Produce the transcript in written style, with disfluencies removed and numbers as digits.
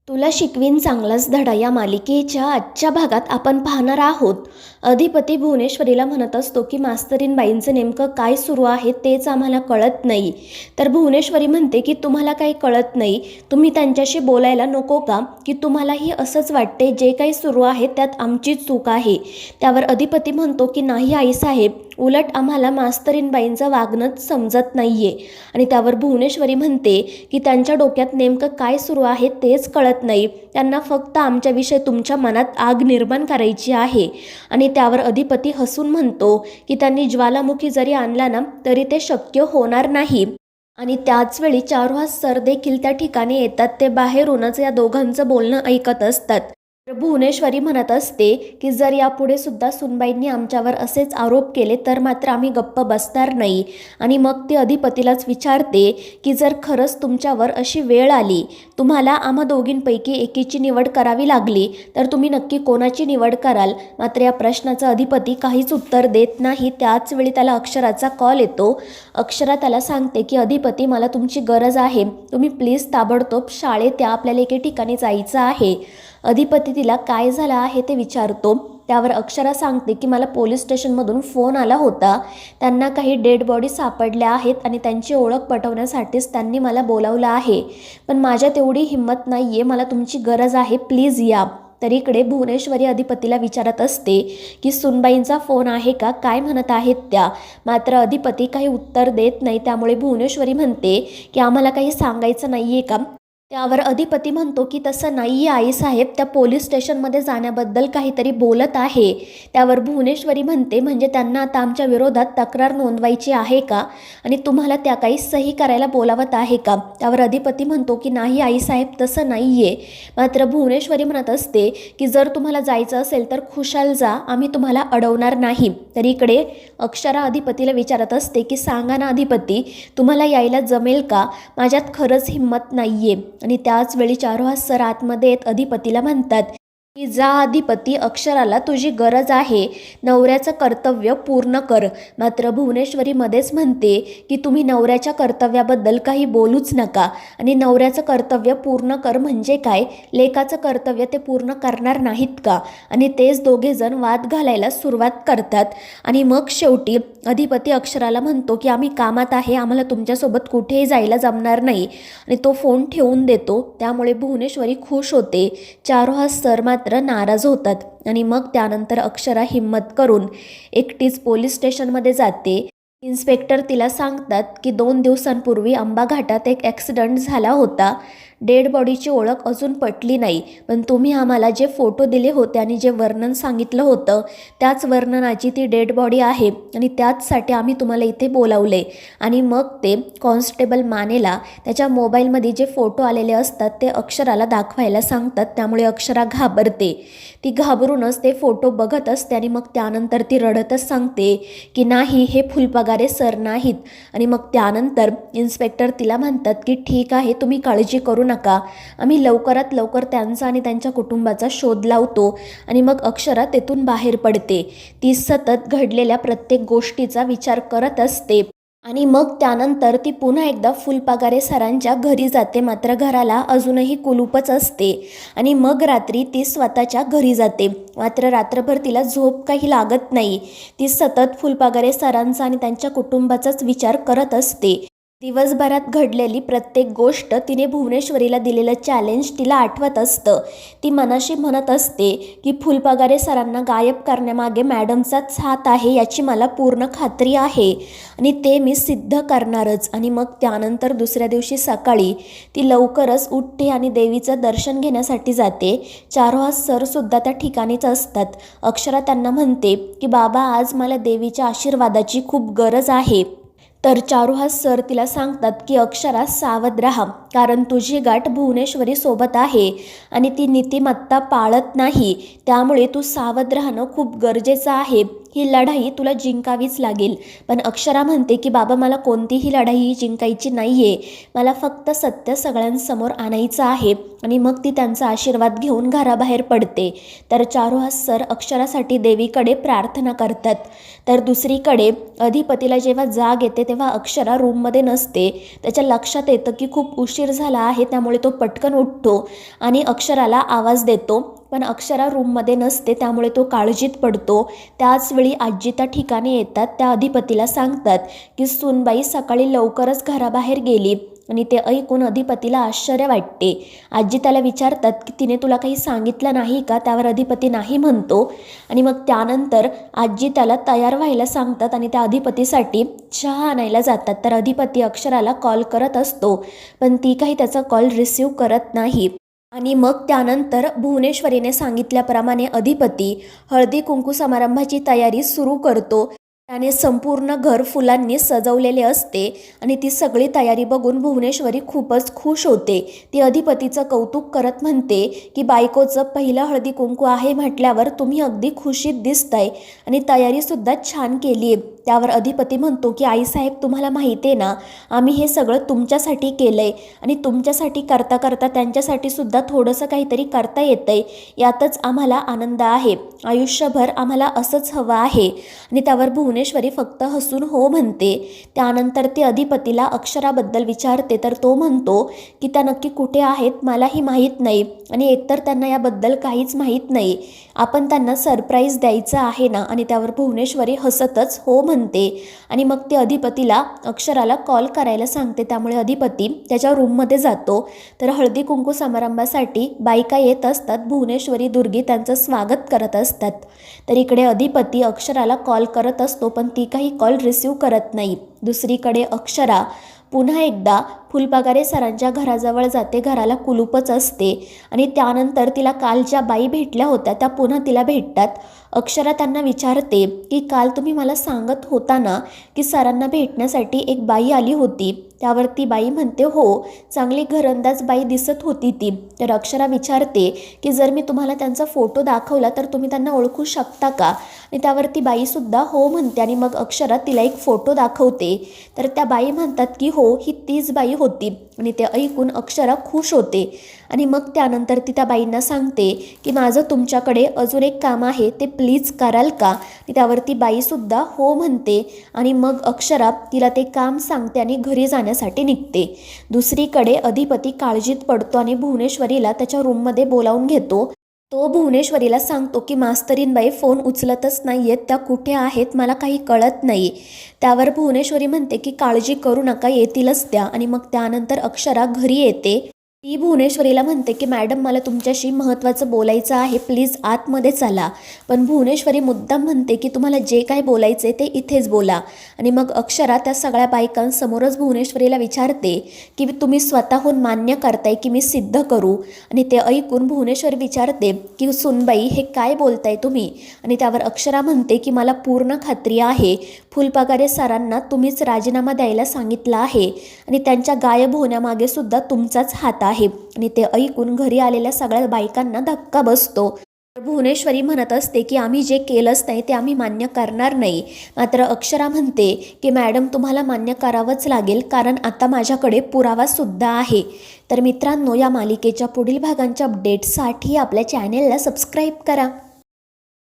तुला शिकवीन चांगलाच धडा या मालिकेच्या आजच्या भागात आपण पाहणार आहोत. अधिपती भुवनेश्वरीला म्हणत असतो की मास्तरीणबाईंचं नेमकं काय सुरू आहे तेच आम्हाला कळत नाही. तर भुवनेश्वरी म्हणते की तुम्हाला काही कळत नाही, तुम्ही त्यांच्याशी बोलायला नको का, की तुम्हालाही असंच वाटते जे काही सुरू आहे त्यात आमचीच चूक आहे. त्यावर अधिपती म्हणतो की नाही आईसाहेब, उलट आम्हाला मास्तरीणबाईंचं वागणंच समजत नाहीये. आणि त्यावर भुवनेश्वरी म्हणते की त्यांच्या डोक्यात नेमकं काय सुरू आहे तेच कळत नाही, त्यांना फक्त आमच्याविषयी तुमच्या मनात आग निर्माण करायची आहे. आणि त्यावर अधिपती हसून म्हणतो की त्यांनी ज्वालामुखी जरी आणला ना तरी ते शक्य होणार नाही. आणि त्याचवेळी चारुहास सर देखील त्या ठिकाणी येतात. ते बाहेरूनच या दोघांचं बोलणं ऐकत असतात. तर भुवनेश्वरी म्हणत असते की जर यापुढे सुद्धा सुनबाईंनी आमच्यावर असेच आरोप केले तर मात्र आम्ही गप्प बसणार नाही. आणि मग ती अधिपतीलाच विचारते की जर खरंच तुमच्यावर अशी वेळ आली, तुम्हाला आम्हा दोघींपैकी एकीची निवड करावी लागली तर तुम्ही नक्की कोणाची निवड कराल. मात्र या प्रश्नाचा अधिपती काहीच उत्तर देत नाही. त्याच वेळी त्याला अक्षराचा कॉल येतो. अक्षरा त्याला सांगते की अधिपती, मला तुमची गरज आहे, तुम्ही प्लीज ताबडतोब शाळेत या, आपल्याला एके ठिकाणी जायचं आहे. अधिपती तिला काय झालं आहे ते विचारतो. त्यावर अक्षरा सांगते की मला पोलीस स्टेशनमधून फोन आला होता, त्यांना काही डेड बॉडी सापडल्या आहेत आणि त्यांची ओळख पटवण्यासाठीच त्यांनी मला बोलावलं आहे, पण माझ्यात एवढी हिंमत नाही आहे, मला तुमची गरज आहे, प्लीज या. तर इकडे भुवनेश्वरी अधिपतीला विचारत असते की सुनबाईंचा फोन आहे का, काय म्हणत आहेत त्या. मात्र अधिपती काही उत्तर देत नाही. त्यामुळे भुवनेश्वरी म्हणते की आम्हाला काही सांगायचं नाही आहे का. त्यावर अधिपती म्हणतो की तसं नाही आहे आईसाहेब, त्या पोलीस स्टेशनमध्ये जाण्याबद्दल काहीतरी बोलत आहे. त्यावर भुवनेश्वरी म्हणते म्हणजे त्यांना आता आमच्या विरोधात तक्रार नोंदवायची आहे का, आणि तुम्हाला त्या काही सही करायला बोलावत आहे का. त्यावर अधिपती म्हणतो की नाही आईसाहेब, तसं नाही आहे. मात्र भुवनेश्वरी म्हणत असते की जर तुम्हाला जायचं असेल तर खुशाल जा, आम्ही तुम्हाला अडवणार नाही. तर इकडे अक्षरा अधिपतीला विचारत असते की सांगा ना अधिपती, तुम्हाला यायला जमेल का, माझ्यात खरंच हिंमत नाही आहे. आणि त्याच वेळी चारुहास सर आतमध्ये येत अधिपतीला म्हणतात की जा अधिपती, अक्षराला तुझी गरज आहे, नवऱ्याचं कर्तव्य पूर्ण कर. मात्र भुवनेश्वरी मध्येच म्हणते की तुम्ही नवऱ्याच्या कर्तव्याबद्दल काही बोलूच नका, आणि नवऱ्याचं कर्तव्य पूर्ण कर म्हणजे काय, लेकाचं कर्तव्य ते पूर्ण करणार नाहीत का. आणि तेच दोघे जण वाद घालायला सुरुवात करतात. आणि मग शेवटी अधिपती अक्षराला म्हणतो की आम्ही कामात आहे, आम्हाला तुमच्यासोबत कुठेही जायला जमणार नाही, आणि तो फोन ठेवून देतो. त्यामुळे भुवनेश्वरी खुश होते. चारुहास सर मात्र नाराज होतात. आणि मग त्यानंतर अक्षरा हिम्मत करून एकटीच पोलीस स्टेशनमध्ये जाते. इन्स्पेक्टर तिला सांगतात की 2 दिवसांपूर्वी आंबा घाटात एक ॲक्सिडेंट झाला होता, डेड बॉडीची ओळख अजून पटली नाही, पण तुम्ही आम्हाला जे फोटो दिले होते आणि जे वर्णन सांगितलं होतं त्याच वर्णनाची ती डेड बॉडी आहे, आणि त्याचसाठी आम्ही तुम्हाला इथे बोलावले. आणि मग ते कॉन्स्टेबल मानेला त्याच्या मोबाईलमध्ये जे फोटो आलेले असतात ते अक्षराला दाखवायला सांगतात. त्यामुळे अक्षरा घाबरते. ती घाबरूनच ते फोटो बघत असते. आणि मग त्यानंतर ती रडतच सांगते की नाही, हे फुलपगारे सर नाहीत. आणि मग त्यानंतर इन्स्पेक्टर तिला म्हणतात की ठीक आहे, तुम्ही काळजी करू नका, आम्ही लवकरात लवकर त्यांचा आणि त्यांच्या कुटुंबाचा शोध लावतो. आणि मग अक्षरा तेथून बाहेर पडते. ती सतत घडलेल्या प्रत्येक गोष्टीचा विचार करत असते. आणि मग त्यानंतर ती पुन्हा एकदा फुलपगारे सरांच्या घरी जाते. मात्र घराला अजूनही कुलूपच असते. आणि मग रात्री ती स्वतःच्या घरी जाते. मात्र रात्रभर तिला झोप काही लागत नाही. ती सतत फुलपगारे सरांचा आणि त्यांच्या कुटुंबाचाच विचार करत असते. दिवसभरात घडलेली प्रत्येक गोष्ट, तिने भुवनेश्वरीला दिलेलं चॅलेंज तिला आठवत असतं. ती मनाशी म्हणत असते की फुलपगारे सरांना गायब करण्यामागे मॅडमचाच हात आहे याची मला पूर्ण खात्री आहे, आणि ते मी सिद्ध करणारच. आणि मग त्यानंतर दुसऱ्या दिवशी सकाळी ती लवकरच उठते आणि देवीचं दर्शन घेण्यासाठी जाते. चारुहास सरसुद्धा त्या ठिकाणीच असतात. अक्षरा त्यांना म्हणते की बाबा, आज मला देवीच्या आशीर्वादाची खूप गरज आहे. तर चारुहास सर तिला सांगतात की अक्षरा, सावध राहा, कारण तुझी गाठ भुवनेश्वरी सोबत आहे आणि ती नीतिमत्ता पाळत नाही, त्यामुळे तू सावध राहणं खूप गरजेचं आहे. ही लढाई तुला जिंकावीच लागेल. पण अक्षरा म्हणते की बाबा मला कोणतीही लढाई जिंकायची नाही आहे, मला फक्त सत्य सगळ्यांसमोर आणायचं आहे. आणि मग ती त्यांचा आशीर्वाद घेऊन घराबाहेर पडते. तर चारुहास सर अक्षरासाठी देवीकडे प्रार्थना करतात. तर दुसरीकडे अधिपतीला जेव्हा जाग येते तेव्हा अक्षरा रूममध्ये नसते. त्याच्या लक्षात येतं की खूप उशीर झाला आहे, त्यामुळे तो पटकन उठतो आणि अक्षराला आवाज देतो. पण अक्षरा रूममध्ये नसते, त्यामुळे तो काळजीत पडतो. त्याचवेळी आजी त्या ठिकाणी येतात. त्या अधिपतीला सांगतात की सूनबाई सकाळी लवकरच घराबाहेर गेली. आणि ते ऐकून अधिपतीला आश्चर्य वाटते. आजी त्याला विचारतात की तिने तुला काही सांगितलं नाही का? त्यावर अधिपती नाही म्हणतो. आणि मग त्यानंतर आजी त्याला तयार व्हायला सांगतात आणि त्या अधिपतीसाठी चहा आणायला जातात. तर अधिपती अक्षराला कॉल करत असतो, पण ती काही त्याचा कॉल रिसीव करत नाही. आणि मग त्यानंतर भुवनेश्वरीने सांगितल्याप्रमाणे अधिपती हळदी कुंकू समारंभाची तयारी सुरू करतो. त्याने संपूर्ण घर फुलांनी सजवलेले असते आणि ती सगळी तयारी बघून भुवनेश्वरी खूपच खुश होते. ती अधिपतीचं कौतुक करत म्हणते की बायकोचं पहिलं हळदी कुंकू आहे म्हटल्यावर तुम्ही अगदी खुशीत दिसताय आणि तयारीसुद्धा छान केली आहे. त्यावर अधिपती म्हणतो की आईसाहेब, तुम्हाला माहिती आहे ना, आम्ही हे सगळं तुमच्यासाठी केलं आहे आणि तुमच्यासाठी करता करता त्यांच्यासाठी सुद्धा थोडंसं काहीतरी करता येतं आहे, यातच आम्हाला आनंद आहे. आयुष्यभर आम्हाला असंच हवं आहे. आणि त्यावर भुवनेश्वरी फक्त हसून हो म्हणते. त्यानंतर ती अधिपतीला अक्षराबद्दल विचारते, तर तो म्हणतो की त्या नक्की कुठे आहेत मलाही माहीत नाही आणि एकतर त्यांना याबद्दल काहीच माहीत नाही. आपण त्यांना सरप्राईज द्यायचं आहे ना? आणि त्यावर भुवनेश्वरी हसतच हो म्हणते. आणि मग ते अधिपतीला अक्षराला कॉल करायला सांगते. त्यामुळे अधिपती त्याच्या रूममध्ये जातो. तर हळदी कुंकू समारंभासाठी बायका येत असतात. भुवनेश्वरी, दुर्गी त्यांचं स्वागत करत असतात. तर इकडे अधिपती अक्षराला कॉल करत असतो, पण ती काही कॉल रिसीव करत नाही. दुसरीकडे अक्षरा पुन्हा एकदा फुलपगारे सरांच्या घराजवळ जाते. घराला कुलूपच असते आणि त्यानंतर तिला काल ज्या बाई भेटल्या होत्या त्या पुन्हा तिला भेटतात. अक्षरा त्यांना विचारते की काल तुम्ही मला सांगत होता ना की सरांना भेटण्यासाठी एक बाई आली होती? त्यावर ती बाई म्हणते हो, चांगली घरंदाज बाई दिसत होती ती. तर अक्षरा विचारते की जर मी तुम्हाला त्यांचा फोटो दाखवला तर तुम्ही त्यांना ओळखू शकता का? आणि त्यावर ती बाईसुद्धा हो म्हणते. आणि मग अक्षरा तिला एक फोटो दाखवते. तर त्या बाई म्हणतात की हो, ही तीच बाई होती. आणि ते ऐकून अक्षरा खुश होते. आणि मग त्यानंतर ती त्या बाईंना सांगते की माझं तुमच्याकडे अजून एक काम आहे, ते प्लीज कराल का? आणि त्यावर ती बाईसुद्धा हो म्हणते. आणि मग अक्षरा तिला ते काम सांगते आणि घरी जाण्यासाठी निघते. दुसरीकडे अधिपती काळजीत पडतो आणि भुवनेश्वरीला त्याच्या रूममध्ये बोलावून घेतो. तो भुवनेश्वरीला सांगतो की मास्तरीनबाई फोन उचलतच नाही आहेत, त्या कुठे आहेत मला काही कळत नाही. त्यावर भुवनेश्वरी म्हणते की काळजी करू नका, येतीलच त्या. आणि मग त्यानंतर अक्षरा घरी येते. ती भुवनेश्वरीला म्हणते की मॅडम, मला तुमच्याशी महत्त्वाचं बोलायचं आहे, प्लीज आतमध्ये चला. पण भुवनेश्वरी मुद्दाम म्हणते की तुम्हाला जे काय बोलायचे ते इथेच बोला. आणि मग अक्षरा त्या सगळ्या बायकांसमोरच भुवनेश्वरीला विचारते की तुम्ही स्वतःहून मान्य करताय की मी सिद्ध करू? आणि ते ऐकून भुवनेश्वरी विचारते की सुनबाई, हे काय बोलताय तुम्ही? आणि त्यावर अक्षरा म्हणते की मला पूर्ण खात्री आहे, फुलपगारे सरांना तुम्हीच राजीनामा द्यायला सांगितलं आहे आणि त्यांच्या गायब होण्यामागे सुद्धा तुमचाच हात आहे. आणि ते ऐकून घरी आलेल्या सगळ्या बायकांना धक्का बसतो. भुवनेश्वरी म्हणत असते की आम्ही जे केलंच नाही ते आम्ही मान्य करणार नाही. मात्र अक्षरा म्हणते की मॅडम, तुम्हाला मान्य करावंच लागेल, कारण आता माझ्याकडे पुरावासुद्धा आहे. तर मित्रांनो, या मालिकेच्या पुढील भागांच्या अपडेट्ससाठी आपल्या चॅनेलला सबस्क्राईब करा.